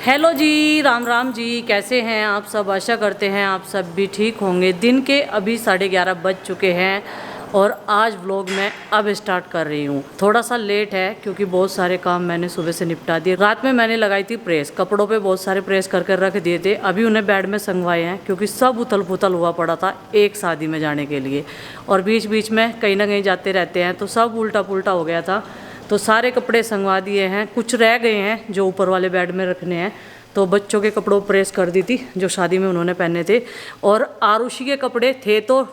Hello जी, राम राम जी। कैसे हैं आप सब? आशा करते हैं आप सब भी ठीक होंगे। दिन के अभी 11:30 बज चुके हैं और आज व्लॉग मैं अब स्टार्ट कर रही हूँ। थोड़ा सा लेट है क्योंकि बहुत सारे काम मैंने सुबह से निपटा दिए। रात में मैंने लगाई थी प्रेस, कपड़ों पे बहुत सारे प्रेस करके रख दिए थे। अभी उन्हें बेड में संगवाए हैं क्योंकि सब उथल पुथल हुआ पड़ा था एक शादी में जाने के लिए, और बीच बीच में कहीं ना कहीं जाते रहते हैं तो सब उल्टा पुल्टा हो गया था। तो सारे कपड़े संगवा दिए हैं, कुछ रह गए हैं जो ऊपर वाले बेड में रखने हैं। तो बच्चों के कपड़ों प्रेस कर दी थी जो शादी में उन्होंने पहने थे, और आरुषि के कपड़े थे तो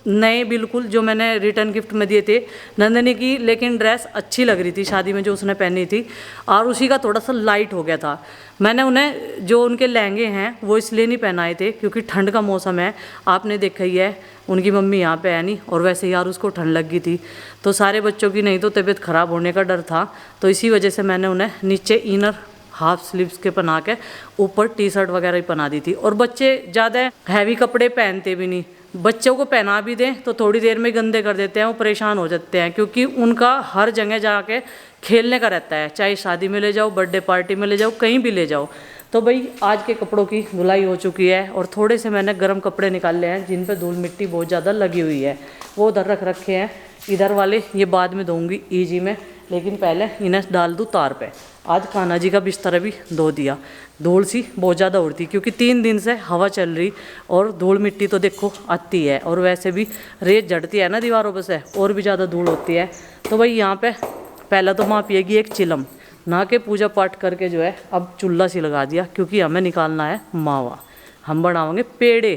नए बिल्कुल, जो मैंने रिटर्न गिफ्ट में दिए थे नंदनी की, लेकिन ड्रेस अच्छी लग रही थी शादी में जो उसने पहनी थी। आरुषि का थोड़ा सा लाइट हो गया था। मैंने उन्हें जो उनके लहंगे हैं वो इसलिए नहीं पहनाए थे क्योंकि ठंड का मौसम है, आपने देखा ही है। उनकी मम्मी यहाँ पे है नहीं, और वैसे यार उसको ठंड लग गई थी तो सारे बच्चों की नहीं तो तबीयत ख़राब होने का डर था। तो इसी वजह से मैंने उन्हें नीचे इनर हाफ स्लीव्स के पहना के ऊपर टी शर्ट वगैरह ही पहना दी थी। और बच्चे ज़्यादा हैवी कपड़े पहनते भी नहीं, बच्चों को पहना भी दें तो थोड़ी देर में गंदे कर देते हैं, वो परेशान हो जाते हैं क्योंकि उनका हर जगह जाके खेलने का रहता है, चाहे शादी में ले जाओ, बर्थडे पार्टी में ले जाओ, कहीं भी ले जाओ। तो भाई आज के कपड़ों की धुलाई हो चुकी है और थोड़े से मैंने गर्म कपड़े निकाले हैं जिन पे धूल मिट्टी बहुत ज़्यादा लगी हुई है, वो उधर रख रखे हैं। इधर वाले ये बाद में दूंगी ईजी में, लेकिन पहले इन्हें डाल दूँ तार पे। आज कान्हा जी का बिस्तर भी धो दिया। धूल सी बहुत ज़्यादा उड़ती क्योंकि 3 दिन से हवा चल रही, और धूल मिट्टी तो देखो आती है, और वैसे भी रेत जड़ती है ना दीवारों पर से, और भी ज़्यादा धूल होती है। तो भाई यहाँ पे पहला तो माँ पिएगी एक चिलम, नहा के पूजा पाठ करके जो है अब चूल्हा सी लगा दिया क्योंकि हमें निकालना है मावा, हम बनाओगे पेड़े।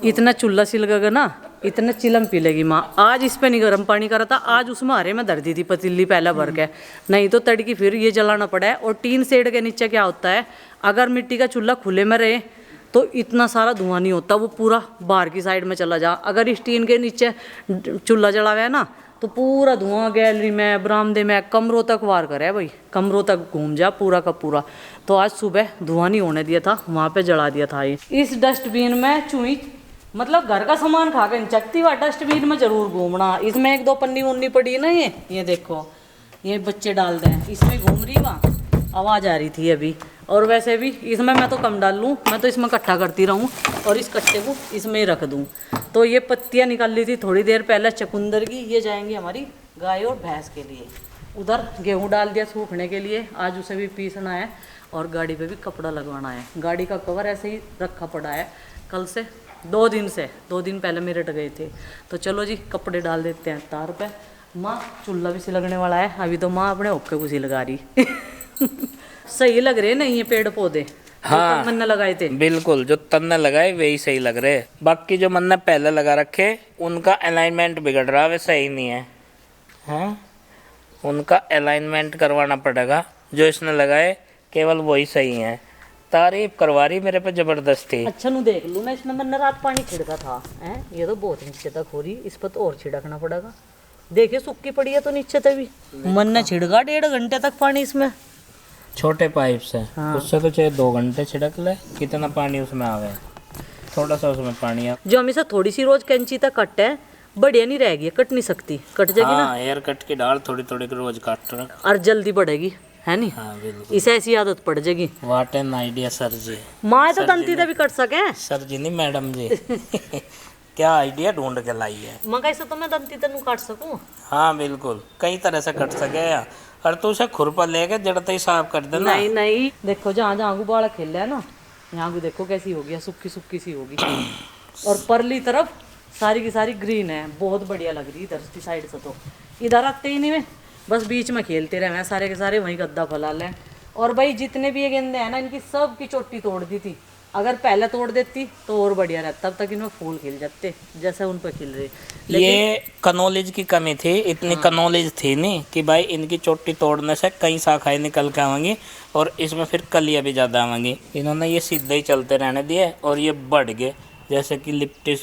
इतना चूल्हा सी लगेगा ना, इतना चिलम पी लेगी माँ। आज इस पे नहीं गर्म पानी करा था, आज उसमें हरे में धर दी थी पतीली पहला भर के, नहीं तो तड़की फिर ये जलाना पड़ा है। और टीन शेड के नीचे क्या होता है, अगर मिट्टी का चूल्हा खुले में रहे तो इतना सारा धुआं नहीं होता, वो पूरा बाहर की साइड में चला जा। अगर इस टीन के नीचे चूल्हा जला हुआ है ना तो पूरा धुआं गैलरी में, बरामदे में, कमरों तक वार करे भाई, कमरों तक घूम जा पूरा का पूरा। तो आज सुबह धुआं नहीं होने दिया था, वहाँ पे जला दिया था। इस डस्टबिन में चूही मतलब घर का सामान खा के चकती हुआ डस्टबिन में जरूर घूमना। इसमें 1-2 पन्नी उन्नी पड़ी है ना, ये देखो, ये बच्चे डाल दें, इसमें घूम रही वहाँ, आवाज़ आ रही थी अभी। और वैसे भी इसमें मैं तो कम डाल लूँ, मैं तो इसमें इकट्ठा करती रहूँ और इस कट्टे को इसमें ही रख दूँ। तो ये पत्तियाँ निकाल ली थी थोड़ी देर पहले चकुंदर की, ये जाएंगी हमारी गाय और भैंस के लिए। उधर गेहूँ डाल दिया सूखने के लिए, आज उसे भी पीसना है, और गाड़ी पे भी कपड़ा लगवाना है। गाड़ी का कवर ऐसे ही रखा पड़ा है कल से, 2 दिन पहले मेरठ गए थे। तो चलो जी कपड़े डाल देते हैं तार पे। माँ चूल्हा भी सिलगने वाला है, अभी तो माँ अपने ओके को सिलगा रही। सही लग रहे नहीं ये पेड़ पौधे, हाँ मन लगाए थे बिल्कुल, जो तन्ने लगाए वही सही लग रहे। बाकी जो मन ने पहले लगा रखे उनका अलाइनमेंट बिगड़ रहा है, सही नहीं है। हाँ, उनका अलाइनमेंट करवाना पड़ेगा। जो इसने लगाए केवल वही सही है। तारीफ करवा रही मेरे पे जबरदस्ती। अच्छा नु देख लूँ मैं, इसमें मैंने रात पानी छिड़का था है, ये तो बहुत नीचे तक हो रही, इस पर तो और छिड़कना पड़ेगा। देखिए सूखी पड़ी है तो नीचे तक भी मन ने छिड़का 1.5 घंटे तक पानी इसमें, छोटे पाइप से। हाँ। उससे तो चाहे 2 घंटे छिड़क ले, कितना पानी उसमें आवे, थोड़ा सा उसमें पानी आ। जो हमेशा थोड़ी सी रोज कैंची तक कट है, बढ़िया नहीं रहेगी, कट नहीं सकती, कट जाएगी ना। हाँ, हेयर कट की डाल थोड़ी थोड़ी रोज काट रख, और जल्दी बढ़ेगी है नहीं। हाँ बिल्कुल, इसे ऐसी आदत पड़ जाएगी। व्हाट एन आइडिया सर जी। माँ तो तंती तक भी कट सके सर जी नहीं मैडम जी। क्या आइडिया ढूंढ के लाई है। मगर ऐसा तो मैं दंती तक काट सकूं। हाँ बिल्कुल, कई तरह से कट सके यार, और तू उसे खुरपा लेके जड़ते ही साफ कर देना। नहीं नहीं, देखो जहाँ जहाँ को बाड़ा खेल है ना, यहाँ को देखो कैसी हो गया, सुक्की सुक्की सी होगी। और परली तरफ सारी की सारी ग्रीन है, बहुत बढ़िया लग रही इधर की साइड से। तो इधर आते ही नहीं, में बस बीच में खेलते रहे मैं, सारे के सारे वहीं गद्दा फैला लें। और भाई जितने भी ये गेंदे हैं ना, इनकी सब की चोटी तोड़ दी थी। अगर पहले तोड़ देती तो और बढ़िया रहता, तब तक इनमें फूल खिल जाते जैसे उन पर खिल रहे। ये कनॉलेज की कमी थी, इतनी कनॉलेज थी नहीं कि भाई इनकी चोटी तोड़ने से कई शाखाएं निकल के आवेंगी और इसमें फिर कलियां भी ज़्यादा आवेंगी। इन्होंने ये सीधे ही चलते रहने दिए और ये बढ़ गए, जैसे कि लिप्टिस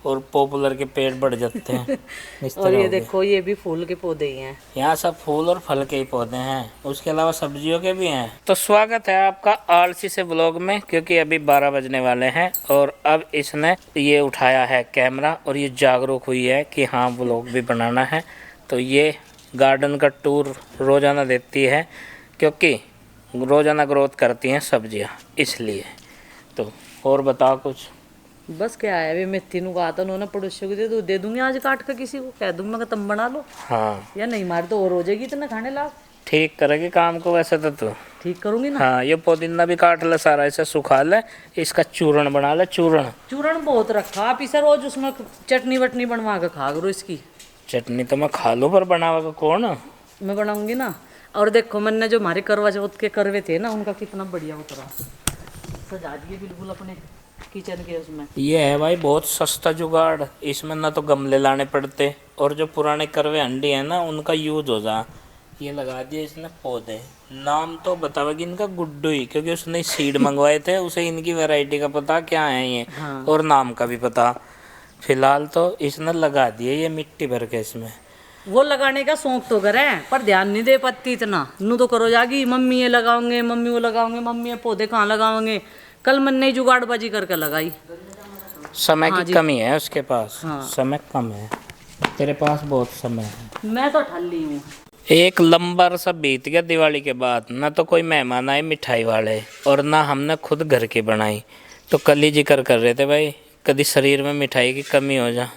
और पॉपुलर के पेड़ बढ़ जाते हैं। इस और तरह ये हो गए। देखो ये भी फूल के पौधे ही हैं। यहाँ सब फूल और फल के ही पौधे हैं, उसके अलावा सब्जियों के भी हैं। तो स्वागत है आपका आलसी से ब्लॉग में, क्योंकि अभी 12 बजने वाले हैं और अब इसने ये उठाया है कैमरा और ये जागरूक हुई है कि हाँ ब्लॉग भी बनाना है। तो ये गार्डन का टूर रोज़ाना देती है क्योंकि रोज़ाना ग्रोथ करती हैं सब्जियां, इसलिए। तो और बताओ कुछ। बस क्या है, अभी मेथी नु कहा था उन्होंने पड़ोसियों को दे दूंगी आज काट कर, किसी को कह दूंगा कि तुम बना लो, हाँ या नहीं मारे तो और हो जाएगी इतना खाने लायक। ठीक करेगी काम को वैसे तो तू। ठीक करूंगी ना। हाँ, ये पुदीना भी काट ले सारा, इसे सुखा ले, इसका चूर्ण बना ले, चूर्ण। चूरण बहुत रखा आप, इसे रोज उसमें चटनी वटनी बनवा के खा करो इसकी। चटनी तो मैं खा लूँ, पर बनावा कौन? मैं बनाऊंगी ना। और देखो मैंने जो हमारे करवा चौथ के करवे थे ना, उनका कितना बढ़िया उतरा, सजा दिए बिल्कुल अपने किचन के उसमें। ये है भाई बहुत सस्ता जुगाड़, इसमें ना तो गमले लाने पड़ते, और जो पुराने करवे हंडी है ना उनका यूज हो जा। ये लगा दिए इसने पौधे। नाम तो बतावेगी इनका गुड्डू ही, क्योंकि उसने सीड मंगवाए थे, उसे इनकी वैरायटी का पता क्या है ये। हाँ। और नाम का भी पता। फिलहाल तो इसने लगा दिए ये मिट्टी भर के इसमें। वो लगाने का शौक तो करे, पर ध्यान नहीं दे पाती इतना। नू तो करो जागी, मम्मी ये लगाओगे, मम्मी वो लगाओगे, मम्मी ये पौधे कहाँ लगाओगे। कल मन ने जुगाड़बाजी करके लगाई। समय हाँ की जी। कमी है उसके पास। हाँ। समय कम है, तेरे पास बहुत समय है। मैं तो ठल्ली हूँ। एक लंबा अरसा बीत गया दिवाली के बाद, ना तो कोई मेहमान आए मिठाई वाले, और ना हमने खुद घर की बनाई। तो कल ही जिक्र कर रहे थे भाई, कभी शरीर में मिठाई की कमी हो जा,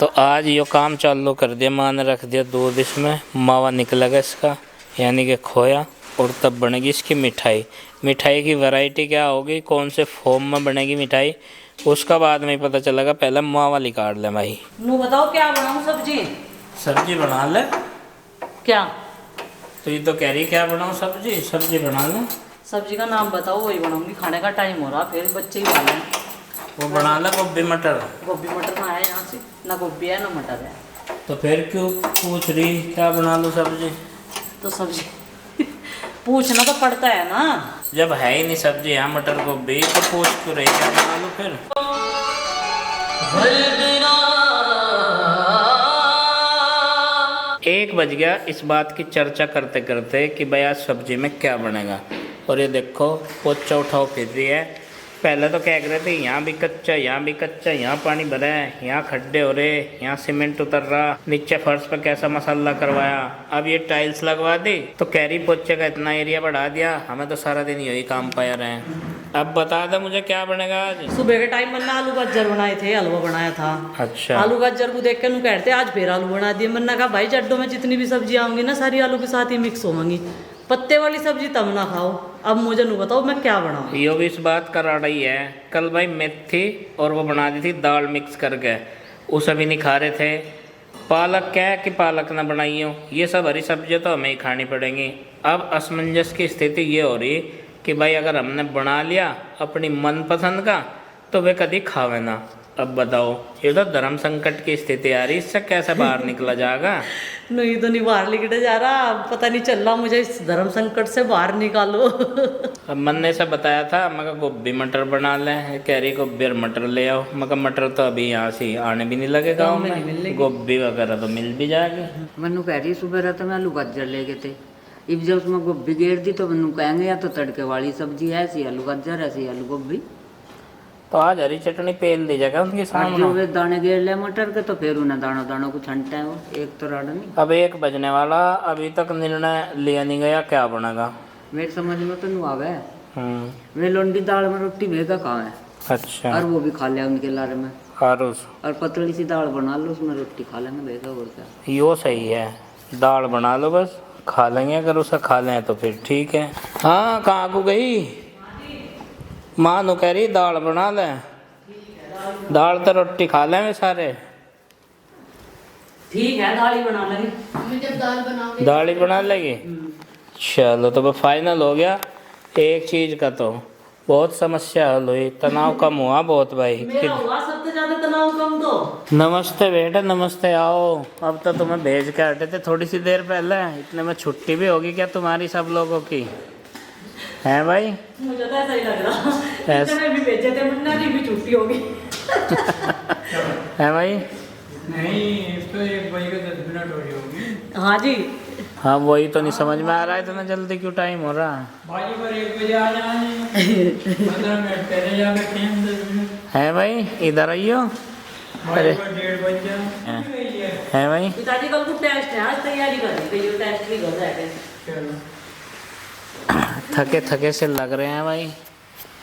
तो आज यो काम चालू कर दिया। माँ ने रख दिया दूध, इसमें मावा निकलेगा इसका, यानी कि खोया, और तब बनेगी इसकी मिठाई। मिठाई की वैरायटी क्या होगी, कौन से फॉर्म में बनेगी मिठाई, उसका बाद में ही पता चलेगा। पहले मावा निकाल ले भाई। नू बताओ क्या बनाऊँ सब्जी। सब्जी बना ले। क्या? तो ये तो कह रही क्या बनाऊँ सब्जी, सब्जी बना ले। सब्जी का नाम बताओ, वही बनाऊंगी। खाने का टाइम हो रहा, फिर बच्चे ही वाले हैं। वो बना ले गोभी मटर। गोभी मटर ना है यहाँ से, ना गोभी है ना मटर है। तो फिर क्यों पूछ रही क्या बना लो सब्जी? तो सब्जी पूछना तो पड़ता है ना। जब है ही नहीं सब्जी यहाँ मटर गोभी, तो पूछ क्यों रही क्या बना लो फिर? 1 बज गया इस बात की चर्चा करते करते कि भाई आज सब्जी में क्या बनेगा। और ये देखो पोचा उठाओ फिर रही है। पहले तो कह रहे थे यहाँ भी कच्चा, यहाँ भी कच्चा, यहाँ पानी भरा है, यहाँ खड्डे हो रहे, यहाँ सीमेंट उतर रहा, नीचे फर्श पर कैसा मसाला करवाया, अब ये टाइल्स लगवा दी। तो कह रही पोचे का इतना एरिया बढ़ा दिया, हमें तो सारा दिन यही काम पाया रहे। अब बता दे मुझे क्या बनेगा आज। सुबह के टाइम मैंने आलू गाजर बनाए थे, हलवा बनाया था। अच्छा। आलू गाजर को देख के नु कहते आज फिर आलू बना दिए। मैंने कहा भाई जड्डों में जितनी भी सब्जी आऊंगी ना, सारी आलू के साथ ही मिक्स होंगी। पत्ते वाली सब्जी तब ना खाओ। अब मुझे नु बताओ मैं क्या बनाऊं। यो भी इस बात का राड़ा ही है। कल भाई मेथी और वो बना दी थी दाल मिक्स करके, उसे भी नहीं खा रहे थे। पालक क्या है कि पालक ना बनाई हो, ये सब हरी सब्जियाँ तो हमें ही खानी पड़ेंगी। अब असमंजस की स्थिति ये हो रही कि भाई अगर हमने बना लिया अपनी मनपसंद का, तो वे कभी खावे ना। अब बताओ, ये तो धर्म संकट की स्थिति आ रही, इससे कैसे बाहर निकला जाएगा? नहीं तो नहीं बाहर निकले जा रहा, पता नहीं चल रहा मुझे इस धर्म संकट से बाहर निकालो। अब मन ने से बताया था, मैं कहा गोभी मटर बना लें, कह रही गोभी और मटर ले आओ। मैं कहा मटर तो अभी यहाँ से आने भी नहीं लगे गाँव में, गोभी वगैरह तो मिल भी जाएगी। मनु कह रही सुबह रहता मैं आलू गाजर ले गए थे, अब जब उसमें गोभी घेर दी तो मनु कहेंगे या तो तड़के वाली सब्जी है, ऐसी आलू गाजर, ऐसी आलू गोभी। तो आज हरी चटनी पेल दी जाएगा उनके और सामने। जो वे दाने घेर ले मटर के, तो फिर उन्हें दानों दानों को छंटा है वो, एक तो राड़ा नहीं। अब 1 बजने वाला, अभी तक निर्णय लिया नहीं गया क्या बनेगा। मेरे समझ में तो नहीं आवे। वे लोंडी दाल में रोटी भेगा कहाँ है, अच्छा। और वो भी खा लिया उनके लारे में। हारूस और पतली सी दाल बना लो, उसमें रोटी खा लेंगे भेगा, और क्या। यो सही है, दाल बना लो बस, खा लेंगे। अगर उसे खा लें तो फिर ठीक है। हाँ, कहाँ को गई माँ? नु कह रही दाल बना लें, दाल तो रोटी खा लें वे सारे। ठीक है, दाल ही बना लेंगे। दाल ही बना लेगी। चलो तो बस फाइनल हो गया। एक चीज का तो बहुत समस्या हल हुई, तनाव कम हुआ बहुत भाई। मेरा हुआ सबसे ज्यादा तनाव कम तो। नमस्ते बेटा, नमस्ते। आओ, अब तो तुम्हें भेज के हटे थे थोड़ी सी देर पहले, इतने में छुट्टी भी होगी क्या तुम्हारी सब लोगों की? है भाई? मुझे तो ऐसा ही लग रहा, इतने भी भेजे थे मुन्ना की भी छुट्टी होगी। है भाई? नहीं, इस तो 1 बजे के 10 मिनट हो रही होगी। हाँ जी। हाँ, वही तो नहीं समझ में आ रहा है, इतना जल्दी क्यों टाइम हो रहा है? बाजी पर 1 बजे आ जाए, 15 मिनट पहले जाकर टाइम 10 मिनट। है भाई? इधर आइयो। बाजी पर 1:30 बज जाए। है भाई? पिताजी कल को टेस्ट है, आज तैयारी कर रही है, टेस्ट भी कर रहा है। चलो। थके थके से लग रहे हैं भाई,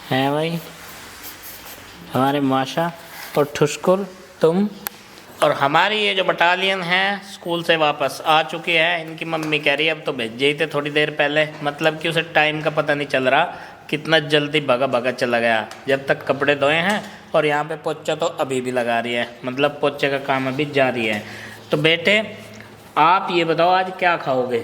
हैं भाई हमारे माशा और ठुस्कुर तुम। और हमारी ये जो बटालियन है स्कूल से वापस आ चुकी है। इनकी मम्मी कह रही है अब तो भेज ही थे थोड़ी देर पहले, मतलब कि उसे टाइम का पता नहीं चल रहा कितना जल्दी भगा भगा चला गया। जब तक कपड़े धोए हैं और यहाँ पे पोछा तो अभी भी लगा रही है, मतलब पोछे का काम अभी जारी है। तो बेटे आप ये बताओ आज क्या खाओगे?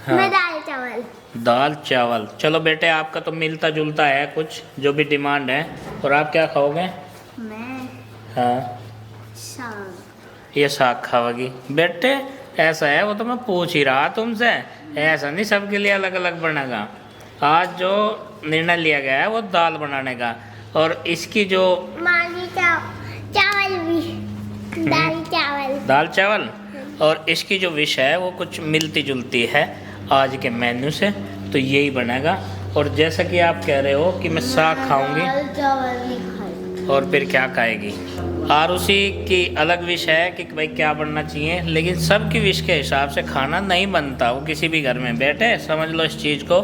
मैं दाल चावल। दाल चावल, चलो बेटे आपका तो मिलता जुलता है कुछ जो भी डिमांड है। और आप क्या खाओगे? मैं हाँ साग। ये साग खाओगी बेटे? ऐसा है वो तो मैं पूछ ही रहा तुमसे, ऐसा नहीं सबके लिए अलग अलग बनेगा। आज जो निर्णय लिया गया है वो दाल बनाने का। और इसकी जो मानी चावल भी दाल चावल और इसकी जो विश है वो कुछ मिलती जुलती है आज के मेन्यू से, तो यही बनेगा। और जैसा कि आप कह रहे हो कि मैं साग खाऊंगी दाल चावल नहीं खाई। और फिर क्या खाएगी? आरुषि की अलग विश है कि भाई क्या बनना चाहिए, लेकिन सबकी विश के हिसाब से खाना नहीं बनता वो किसी भी घर में। बेटे समझ लो इस चीज़ को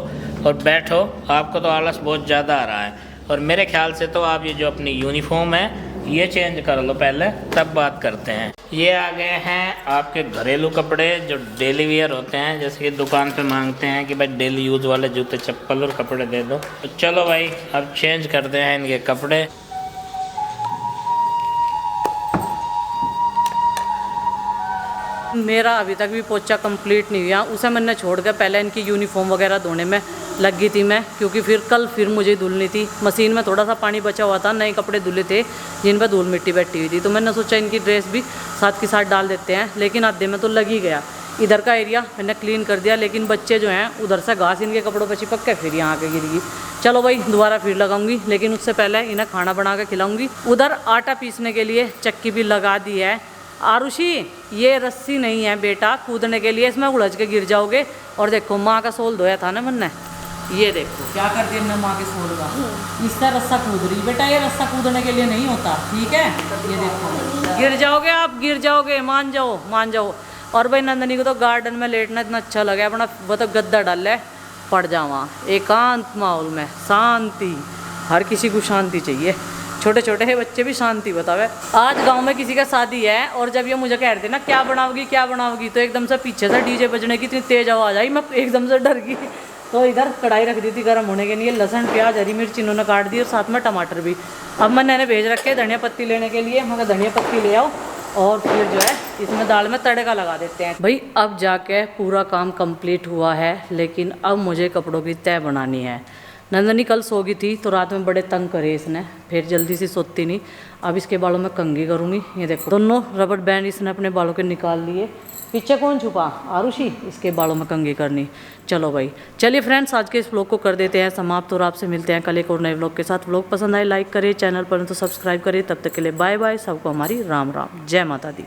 और बैठो, आपको तो आलस बहुत ज़्यादा आ रहा है। और मेरे ख्याल से तो आप ये जो अपनी यूनिफॉर्म है ये चेंज कर लो पहले, तब बात करते हैं। ये आ गए हैं आपके घरेलू कपड़े जो डेली वेयर होते हैं, जैसे कि दुकान पे मांगते हैं कि भाई डेली यूज़ वाले जूते चप्पल और कपड़े दे दो। तो चलो भाई अब चेंज करते हैं इनके कपड़े। मेरा अभी तक भी पोछा कंप्लीट नहीं हुआ, उसे मैंने छोड़ कर पहले इनकी यूनिफॉर्म वगैरह धोने में लगी थी मैं, क्योंकि फिर कल फिर मुझे धुलनी थी। मशीन में थोड़ा सा पानी बचा हुआ था, नए कपड़े धुले थे जिन पर धूल मिट्टी बैठी हुई थी, तो मैंने सोचा इनकी ड्रेस भी साथ के साथ डाल देते हैं। लेकिन आधे में तो लग ही गया। इधर का एरिया मैंने क्लीन कर दिया, लेकिन बच्चे जो हैं उधर से घास इनके कपड़ों पर चिपक के फिर यहाँ पे गिर गई। चलो भाई दोबारा फिर लगाऊंगी, लेकिन उससे पहले इन्हें खाना बना के खिलाऊंगी। उधर आटा पीसने के लिए चक्की भी लगा दी है। आरुषि ये रस्सी नहीं है बेटा कूदने के लिए, इसमें उलझ के गिर जाओगे। और देखो माँ का सोल धोया था ना मैंने, ये देखो क्या कर दिया माँ के सोल का, इसका रस्सा कूद रही। बेटा ये रस्सा कूदने के लिए नहीं होता, ठीक है? ये देखो गिर जाओगे आप, गिर जाओगे, मान जाओ मान जाओ। और भाई नंदनी को तो गार्डन में लेटना इतना अच्छा लगा, अपना वो तो गद्दा डाल है, पड़ जावा एकांत माहौल में, शांति। हर किसी को शांति चाहिए, छोटे छोटे बच्चे भी शांति बतावे। आज गांव में किसी का शादी है और जब ये मुझे कह रहे थे ना क्या बनाओगी, तो एकदम से पीछे से डीजे बजने की इतनी तेज आवाज़ आई, मैं एकदम से डर गई। तो इधर कढ़ाई रख दी थी गर्म होने के लिए, लहसुन प्याज हरी मिर्च इन्होंने काट दी और साथ में टमाटर भी। अब मैंने इन्हें भेज रखे धनिया पत्ती लेने के लिए, मगर धनिया पत्ती ले आओ और फिर जो है इसमें दाल में तड़का लगा देते हैं। भाई अब जाके पूरा काम कंप्लीट हुआ है, लेकिन अब मुझे कपड़ों की तह बनानी है। नंदनी कल सो गई थी तो रात में बड़े तंग करे इसने, फिर जल्दी से सोती नहीं। अब इसके बालों में कंघी करूँगी। ये देखो दोनों रबड़ बैंड इसने अपने बालों के निकाल लिए। पीछे कौन छुपा? आरुषि, इसके बालों में कंघी करनी। चलो भाई चलिए फ्रेंड्स आज के इस व्लॉग को कर देते हैं समाप्त और आपसे मिलते हैं कल एक और नए व्लॉग के साथ। व्लॉग पसंद आए लाइक करें, चैनल पर तो सब्सक्राइब करें। तब तक के लिए बाय बाय, सबको हमारी राम राम, जय माता दी।